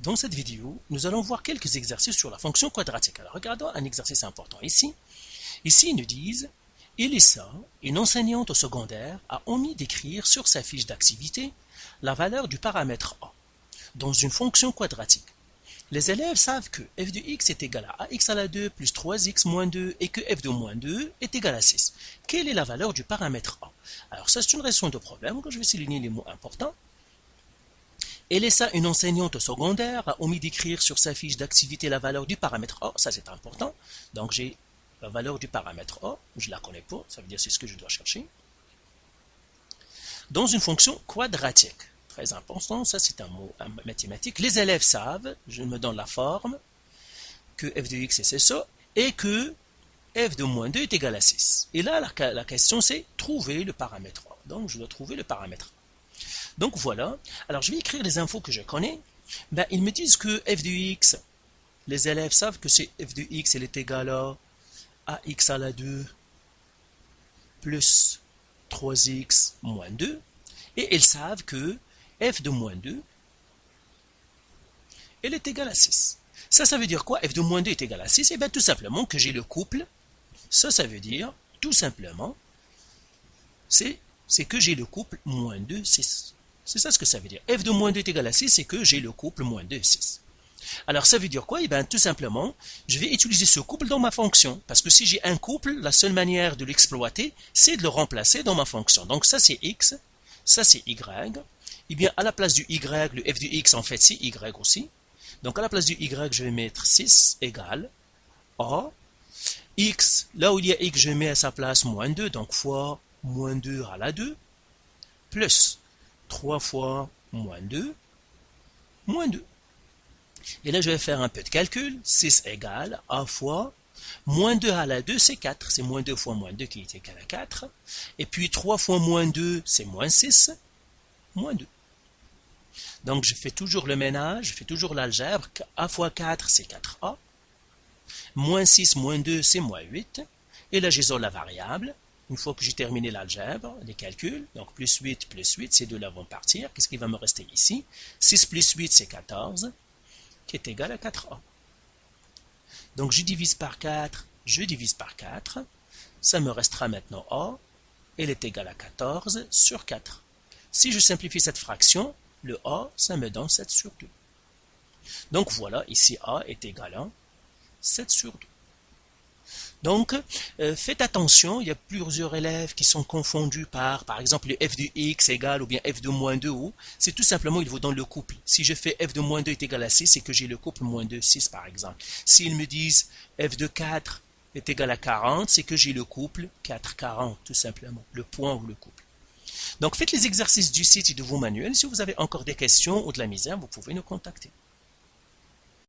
Dans cette vidéo, nous allons voir quelques exercices sur la fonction quadratique. Alors, regardons un exercice important ici. Ici, ils nous disent « Elissa, une enseignante au secondaire, a omis d'écrire sur sa fiche d'activité la valeur du paramètre a dans une fonction quadratique. Les élèves savent que f de x est égal à ax à la 2 plus 3x moins 2 et que f de moins 2 est égal à 6. Quelle est la valeur du paramètre a ?» Alors, ça, c'est une résolution de problème. Donc, je vais souligner les mots importants. Elissa, une enseignante au secondaire, a omis d'écrire sur sa fiche d'activité la valeur du paramètre a. Ça, c'est important. Donc, j'ai la valeur du paramètre a. Je ne la connais pas. Ça veut dire c'est ce que je dois chercher. Dans une fonction quadratique. Très important. Ça, c'est un mot mathématique. Les élèves savent, je me donne la forme, que f de x c'est ça, et que f de moins 2 est égal à 6. Et là, la question, c'est trouver le paramètre a. Donc, je dois trouver le paramètre a. Donc voilà, alors je vais écrire les infos que je connais. Ben, ils me disent que f de x, les élèves savent que c'est f de x, elle est égale à ax à la 2 plus 3x moins 2. Et ils savent que f de moins 2, elle est égale à 6. Ça veut dire quoi? F de moins 2 est égal à 6. Et bien tout simplement que j'ai le couple. Ça veut dire tout simplement, c'est que j'ai le couple moins 2, 6. C'est ça ce que ça veut dire. F de moins 2 est égal à 6, c'est que j'ai le couple moins 2, 6. Alors ça veut dire quoi? Eh bien tout simplement, je vais utiliser ce couple dans ma fonction. Parce que si j'ai un couple, la seule manière de l'exploiter, c'est de le remplacer dans ma fonction. Donc ça c'est x, ça c'est y. Eh bien à la place du y, le f de x en fait c'est y aussi. Donc à la place du y, je vais mettre 6 égale a. X, là où il y a x, je mets à sa place moins 2, donc fois moins 2 à la 2, plus 3 fois moins 2, moins 2. Et là, je vais faire un peu de calcul. 6 égale a fois moins 2 à la 2, c'est 4. C'est moins 2 fois moins 2 qui est égal à 4. Et puis 3 fois moins 2, c'est moins 6, moins 2. Donc, je fais toujours le ménage, je fais toujours l'algèbre. A fois 4, c'est 4a. Moins 6, moins 2, c'est moins 8. Et là, j'isole la variable. Une fois que j'ai terminé l'algèbre, les calculs, donc plus 8, ces deux-là vont partir. Qu'est-ce qui va me rester ici? 6 plus 8, c'est 14, qui est égal à 4a. Donc, je divise par 4, je divise par 4. Ça me restera maintenant a. Elle est égale à 14 sur 4. Si je simplifie cette fraction, le a, ça me donne 7 sur 2. Donc, voilà, ici a est égal à 7 sur 2. Donc, faites attention, il y a plusieurs élèves qui sont confondus par exemple, le f de x égale ou bien f de moins 2 ou, c'est tout simplement, il vous donne le couple. Si je fais f de moins 2 est égal à 6, c'est que j'ai le couple moins 2, 6 par exemple. S'ils me disent f de 4 est égal à 40, c'est que j'ai le couple 4, 40, tout simplement, le point ou le couple. Donc, faites les exercices du site et de vos manuels. Si vous avez encore des questions ou de la misère, vous pouvez nous contacter.